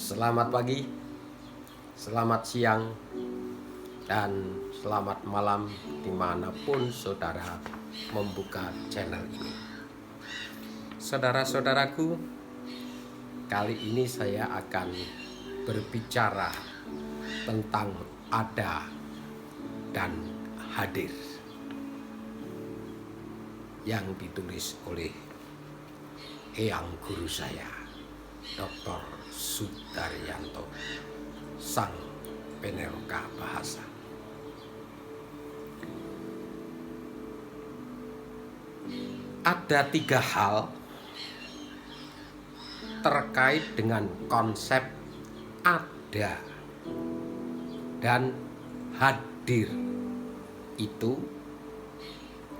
Selamat pagi, selamat siang, dan selamat malam dimanapun saudara membuka channel ini. Saudara-saudaraku, kali ini saya akan berbicara tentang ada dan hadir yang ditulis oleh Eyang guru saya, Dr. Sudaryanto, sang peneroka bahasa. Ada 3 hal terkait dengan konsep ada dan hadir itu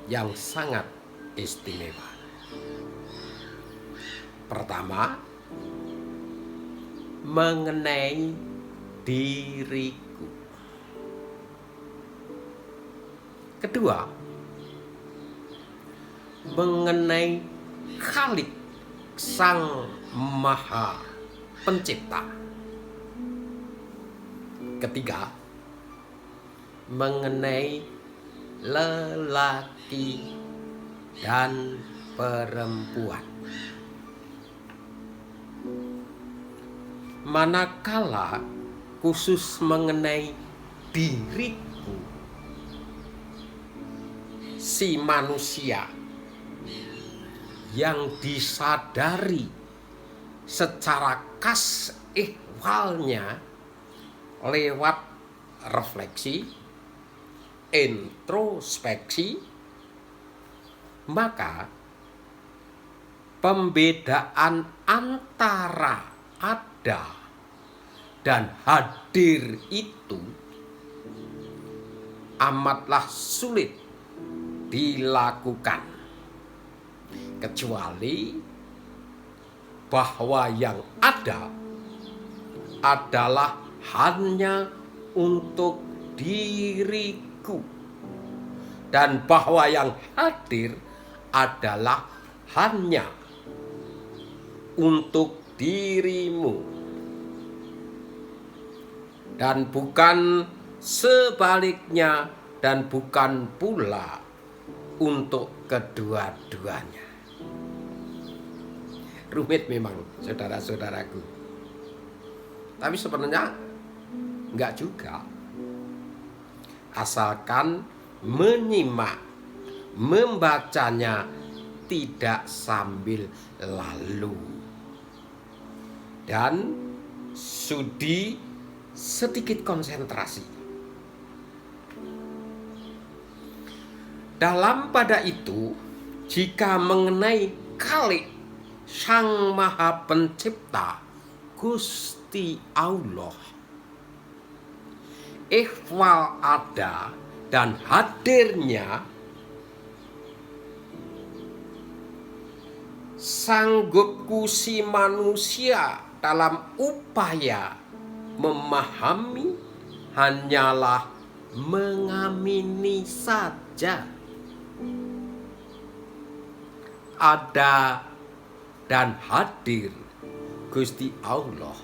yang sangat istimewa. Pertama, mengenai diriku. Kedua, mengenai Khalik Sang Maha Pencipta. Ketiga, mengenai lelaki dan perempuan. Manakala khusus mengenai diriku, si manusia yang disadari secara khas ihwalnya lewat refleksi, introspeksi, maka pembedaan antara ada dan hadir itu amatlah sulit dilakukan, kecuali bahwa yang ada adalah hanya untuk diriku, dan bahwa yang hadir adalah hanya untuk dirimu, dan bukan sebaliknya, dan bukan pula untuk kedua-duanya. Rumit memang, saudara-saudaraku. Tapi sebenarnya enggak juga. Asalkan menyimak, membacanya tidak sambil lalu, dan sudi sedikit konsentrasi. Dalam pada itu, jika mengenai Khalik Sang Maha Pencipta, Gusti Allah, ihwal ada dan hadirnya sanggupku si manusia dalam upaya memahami hanyalah mengamini saja. Ada dan hadir Gusti Allah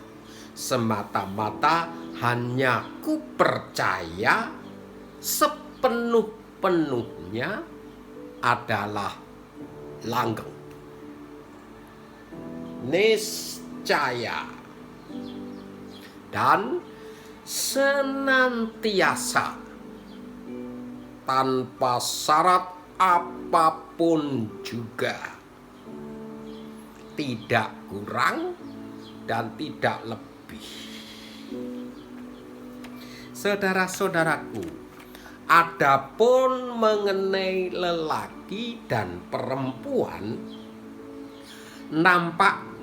semata-mata hanya ku percaya sepenuh-penuhnya adalah langgeng, niscaya, dan senantiasa tanpa syarat apapun juga, tidak kurang dan tidak lebih. Saudara-saudaraku, adapun mengenai lelaki dan perempuan, nampak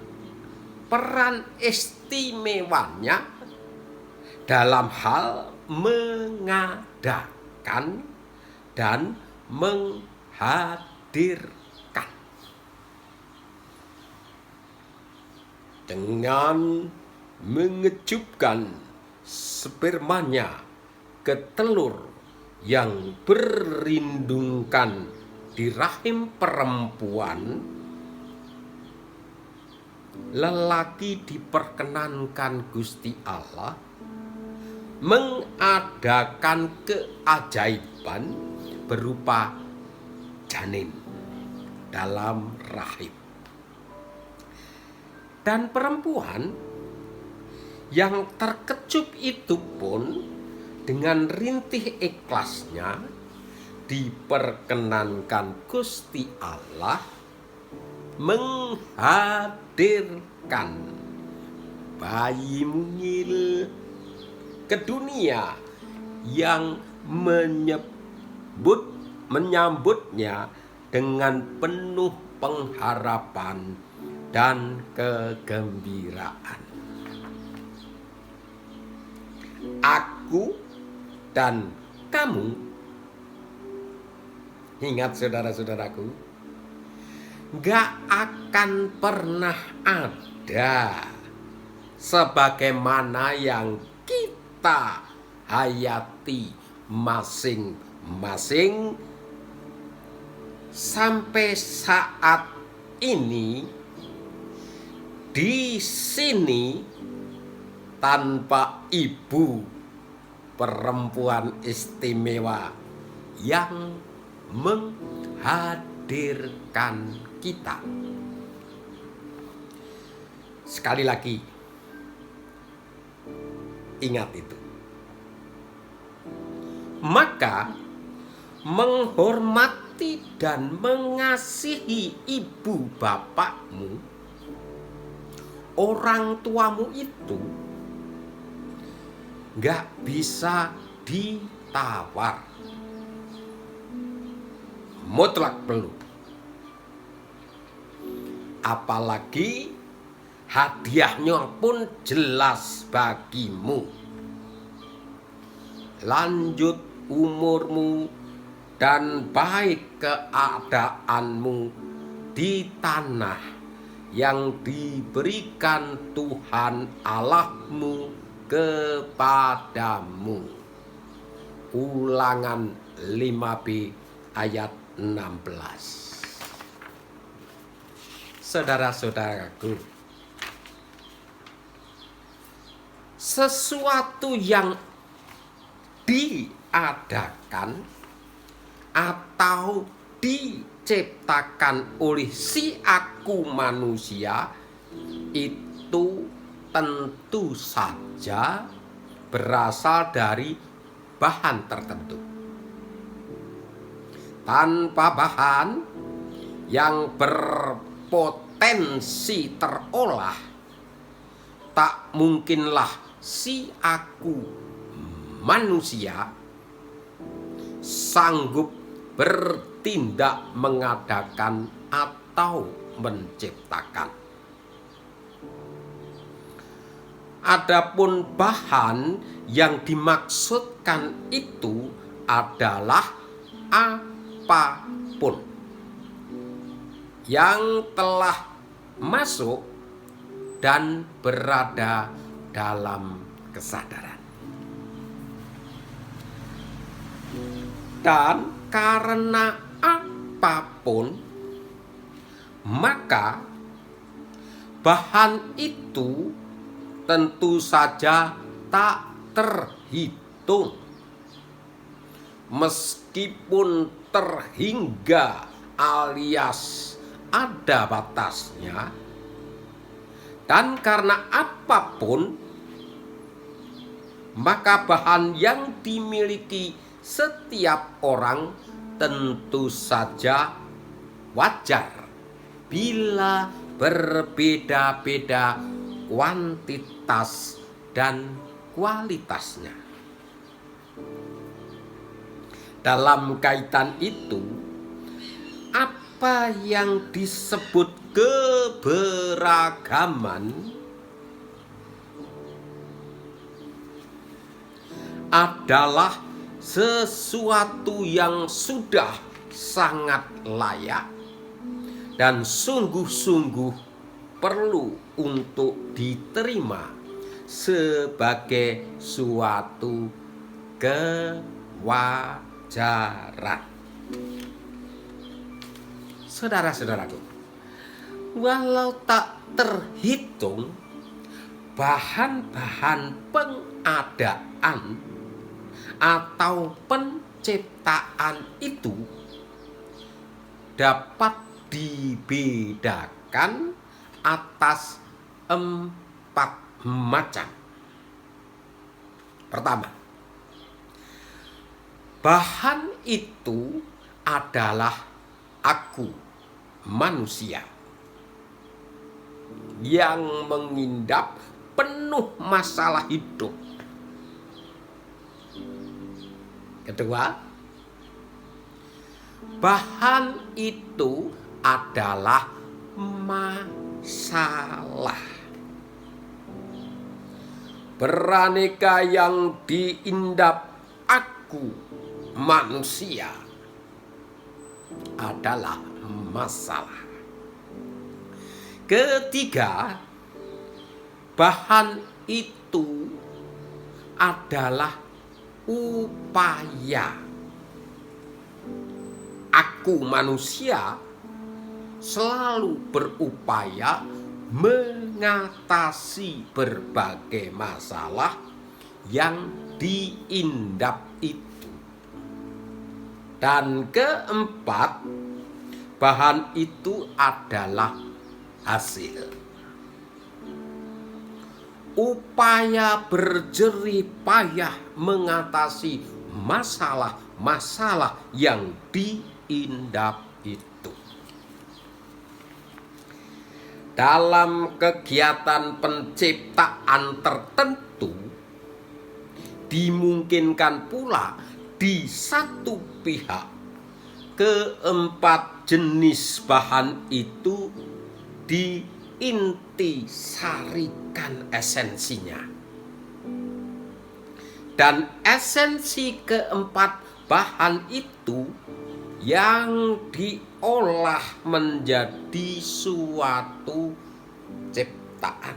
peran istimewanya dalam hal mengadakan dan menghadirkan. Dengan mengejupkan spermanya ke telur yang berlindungkan di rahim perempuan, lelaki diperkenankan Gusti Allah mengadakan keajaiban berupa janin dalam rahim. Dan perempuan yang terkejut itu pun dengan rintih ikhlasnya diperkenankan Gusti Allah menghadirkan bayi mungil ke dunia yang menyambutnya dengan penuh pengharapan dan kegembiraan. Aku dan kamu, ingat saudara-saudaraku, gak akan pernah ada sebagaimana yang kita hayati masing-masing sampai saat ini di sini tanpa ibu perempuan istimewa yang menghadirkan kita. Sekali lagi, ingat itu. Maka menghormati dan mengasihi ibu bapakmu, orang tuamu itu gak bisa ditawar. Mutlak perlu. Apalagi hadiahnya pun jelas bagimu. Lanjut umurmu dan baik keadaanmu di tanah yang diberikan Tuhan Allahmu kepadamu. Ulangan 5b ayat 16. Saudara-saudaraku, sesuatu yang diadakan atau diciptakan oleh si aku manusia itu tentu saja berasal dari bahan tertentu. Tanpa bahan yang berpotensi terolah, tak mungkinlah si aku manusia sanggup bertindak mengadakan atau menciptakan. Adapun bahan yang dimaksudkan itu adalah apapun yang telah masuk dan berada dalam kesadaran. Dan karena apapun, maka bahan itu tentu saja tak terhitung. Meskipun terhingga alias ada batasnya, dan karena apapun, maka bahan yang dimiliki setiap orang tentu saja wajar bila berbeda-beda kuantitas dan kualitasnya. Dalam kaitan itu, apa yang disebut keberagaman adalah sesuatu yang sudah sangat layak dan sungguh-sungguh perlu untuk diterima sebagai suatu kewajaran. Saudara-saudaraku, walau tak terhitung bahan-bahan pengadaan atau penciptaan itu dapat dibedakan atas 4 macam. Pertama, bahan itu adalah aku, manusia, yang mengindap penuh masalah hidup. Kedua, bahan itu adalah masalah. Beraneka yang diindap aku, manusia, adalah masalah. Ketiga, bahan itu adalah upaya. Aku, manusia, selalu berupaya mengatasi berbagai masalah yang diindap itu. Dan keempat, bahan itu adalah hasil. Upaya berjerih payah mengatasi masalah-masalah yang diindap itu. Dalam kegiatan penciptaan tertentu, dimungkinkan pula di satu pihak keempat jenis bahan itu diintisarikan esensinya. Dan esensi keempat bahan itu yang diolah menjadi suatu ciptaan.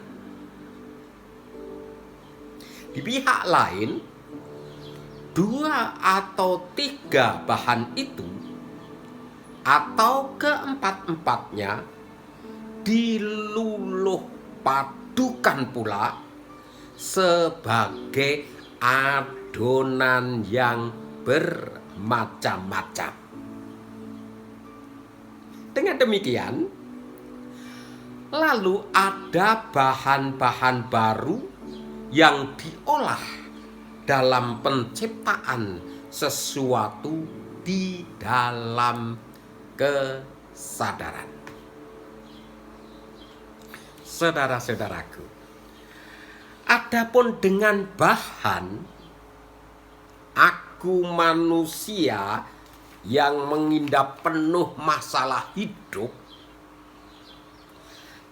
Di pihak lain, 2 atau 3 bahan itu atau keempat-empatnya diluluh padukan pula sebagai adonan yang bermacam-macam. Dengan demikian, lalu ada bahan-bahan baru yang diolah dalam penciptaan sesuatu di dalam kesadaran. Saudara-saudaraku, adapun dengan bahan aku, manusia, yang mengindap penuh masalah hidup,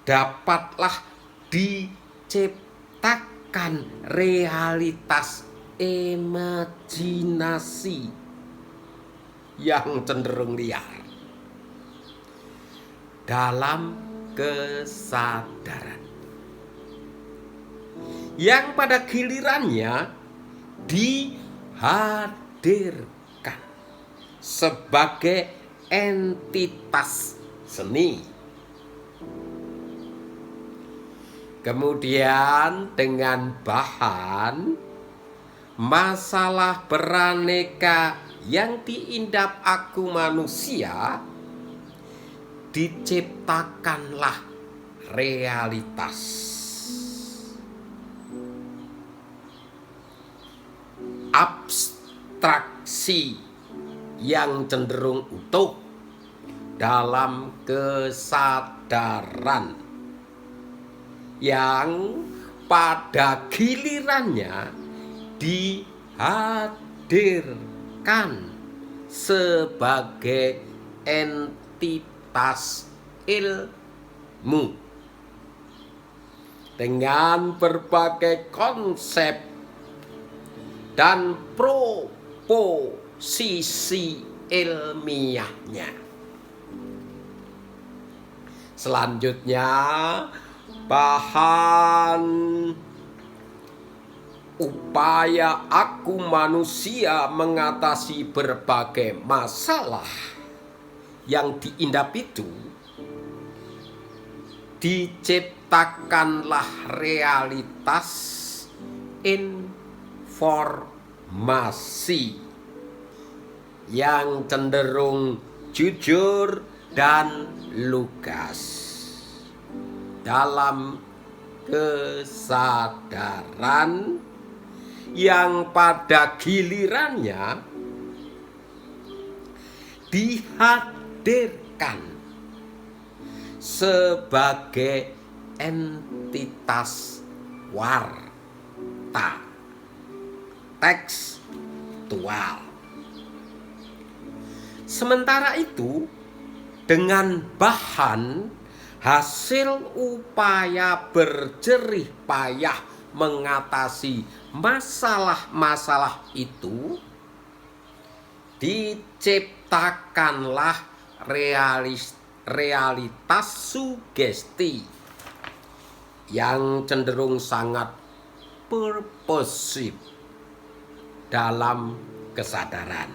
dapatlah diciptakan realitas imajinasi yang cenderung liar dalam kesadaran, yang pada gilirannya dihadirkan sebagai entitas seni. Kemudian dengan bahan masalah beraneka yang diindap aku, manusia, diciptakanlah realitas. Abstraksi yang cenderung utuh dalam kesadaran, yang pada gilirannya dihadirkan sebagai entitas ilmu dengan berbagai konsep dan proposisi ilmiahnya. Selanjutnya, bahan upaya aku, manusia, mengatasi berbagai masalah yang diindap itu diciptakanlah realitas informasi yang cenderung jujur dan lugas dalam kesadaran yang pada gilirannya dihadirkan sebagai entitas warta tekstual. Sementara itu, dengan bahan hasil upaya berjerih payah mengatasi masalah-masalah itu, diciptakanlah realitas sugesti yang cenderung sangat purposif dalam kesadaran,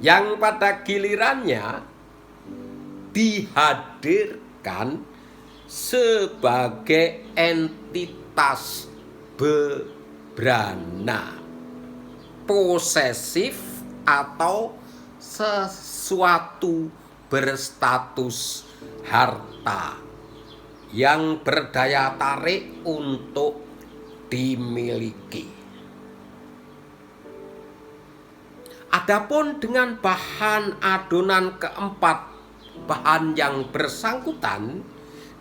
yang pada gilirannya dihadirkan sebagai entitas bebrana, posesif atau sesuatu berstatus harta yang berdaya tarik untuk dimiliki. Adapun dengan bahan adonan keempat, bahan yang bersangkutan,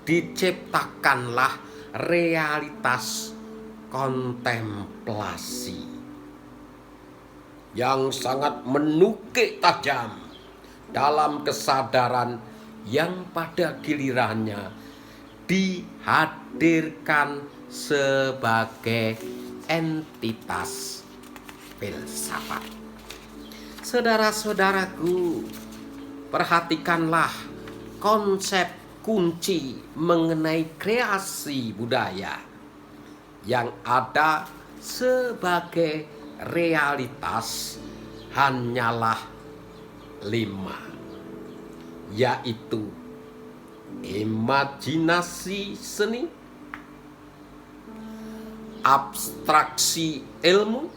diciptakanlah realitas kontemplasi yang sangat menukik tajam dalam kesadaran yang pada gilirannya dihadirkan sebagai entitas filsafat. Saudara-saudaraku, perhatikanlah konsep kunci mengenai kreasi budaya yang ada sebagai realitas hanyalah 5, yaitu imajinasi seni, abstraksi ilmu,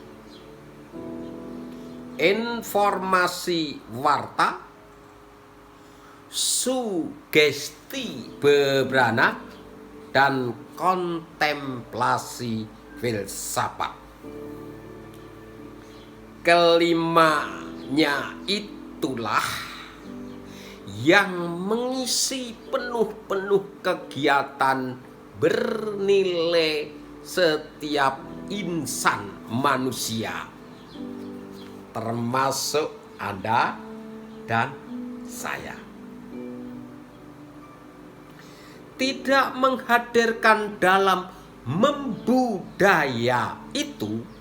informasi warta, sugesti bebrana, dan kontemplasi filsafat. Kelimanya itulah yang mengisi penuh-penuh kegiatan bernilai setiap insan manusia, termasuk Anda dan saya. Tidak menghadirkan dalam membudaya itu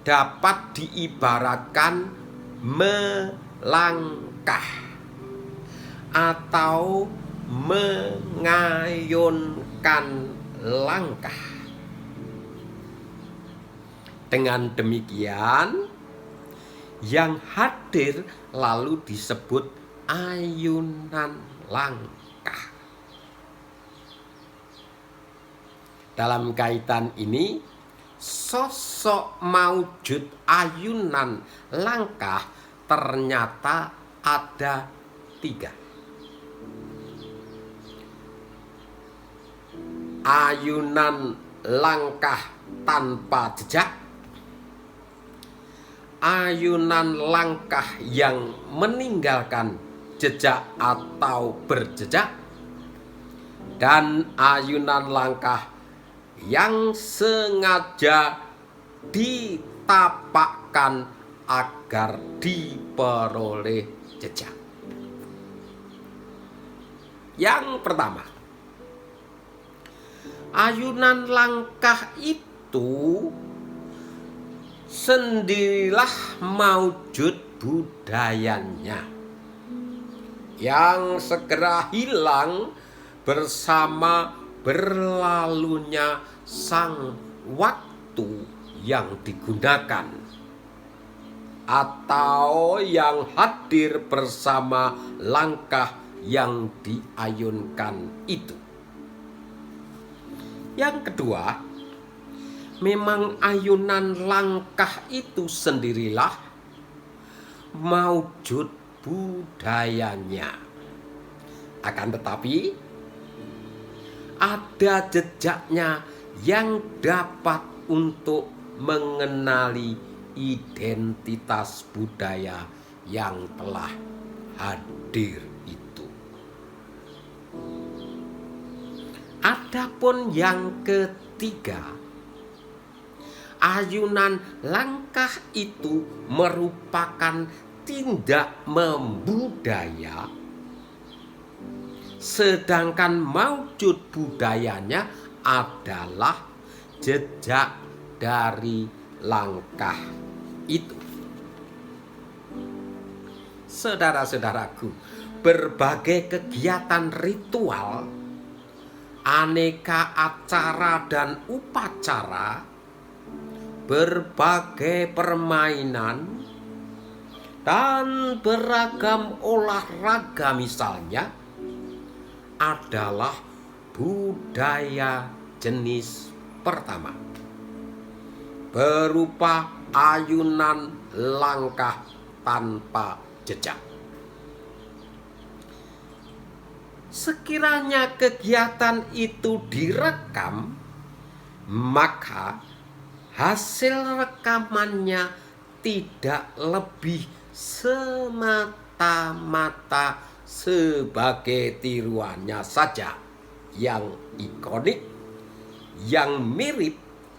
dapat diibaratkan melangkah atau mengayunkan langkah. Dengan demikian, yang hadir lalu disebut ayunan langkah. Dalam kaitan ini, sosok maujud ayunan langkah ternyata ada 3. Ayunan langkah tanpa jejak, ayunan langkah yang meninggalkan jejak atau berjejak, dan ayunan langkah yang sengaja ditapakkan agar diperoleh jejak. Yang pertama, ayunan langkah itu sendirilah maujud budayanya yang segera hilang bersama berlalunya sang waktu yang digunakan, atau yang hadir bersama langkah yang diayunkan itu. Yang kedua, memang ayunan langkah itu sendirilah maujud budayanya. Akan tetapi ada jejaknya yang dapat untuk mengenali identitas budaya yang telah hadir itu. Adapun yang ketiga, ayunan langkah itu merupakan tindak membudaya, sedangkan maujud budayanya adalah jejak dari langkah itu. Saudara-saudaraku, berbagai kegiatan ritual, aneka acara dan upacara, berbagai permainan, dan beragam olahraga misalnya adalah budaya jenis pertama, berupa ayunan langkah tanpa jejak. Sekiranya kegiatan itu direkam, maka hasil rekamannya tidak lebih semata-mata sebagai tiruannya saja yang ikonik, yang mirip,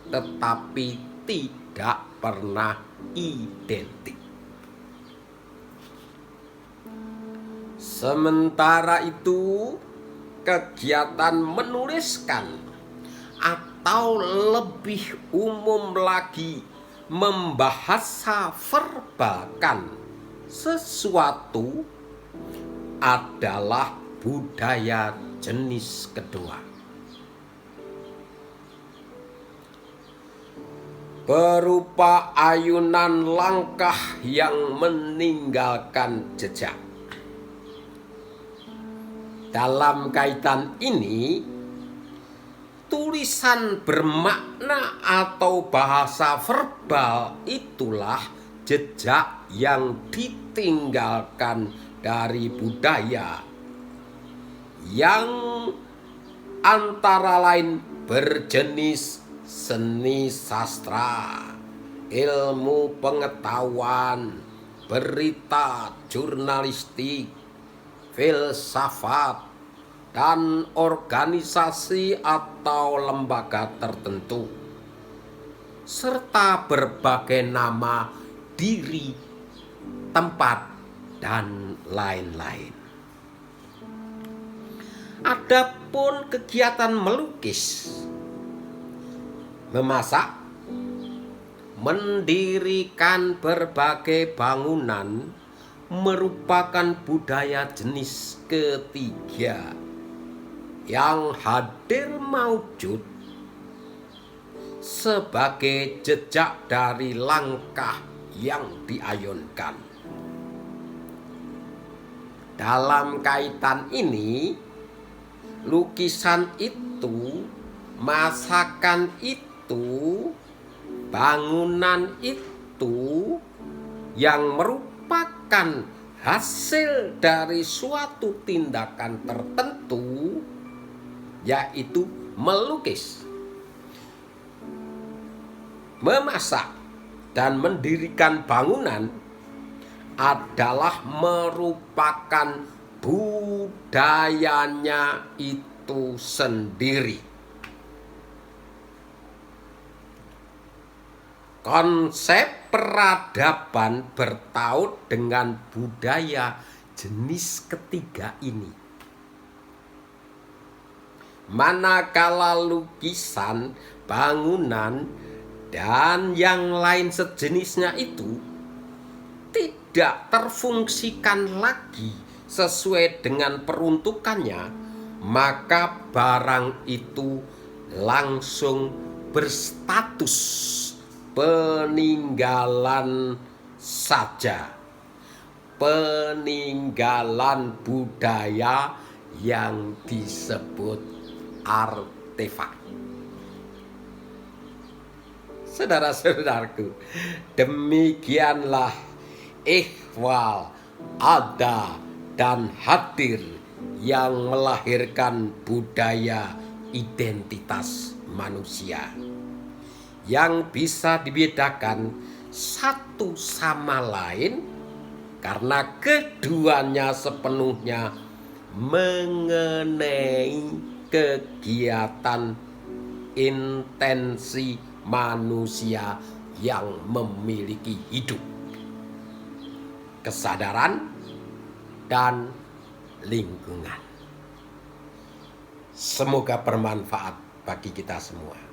tetapi tidak pernah identik. Sementara itu, kegiatan menuliskan atau lebih umum lagi membahasa verbalkan sesuatu adalah budaya jenis kedua, berupa ayunan langkah yang meninggalkan jejak. Dalam kaitan ini, tulisan bermakna atau bahasa verbal itulah jejak yang ditinggalkan dari budaya yang antara lain berjenis seni sastra, ilmu pengetahuan, berita, jurnalistik, filsafat, dan organisasi atau lembaga tertentu, serta berbagai nama, diri, tempat, dan lain-lain. Adapun kegiatan melukis, memasak, mendirikan berbagai bangunan merupakan budaya jenis ketiga yang hadir maujud sebagai jejak dari langkah yang diayunkan. Dalam kaitan ini, lukisan itu, masakan itu, bangunan itu yang merupakan hasil dari suatu tindakan tertentu, yaitu melukis, memasak, dan mendirikan bangunan, adalah merupakan budayanya itu sendiri. Konsep peradaban bertaut dengan budaya jenis ketiga ini. Manakala lukisan, bangunan, dan yang lain sejenisnya itu tidak terfungsikan lagi sesuai dengan peruntukannya, maka barang itu langsung berstatus peninggalan saja, peninggalan budaya yang disebut artefak. Saudara-saudaraku, demikianlah ihwal, ada, dan hadir yang melahirkan budaya identitas manusia yang bisa dibedakan satu sama lain karena keduanya sepenuhnya mengenai kegiatan intensi manusia yang memiliki hidup, kesadaran, dan lingkungan. Semoga bermanfaat bagi kita semua.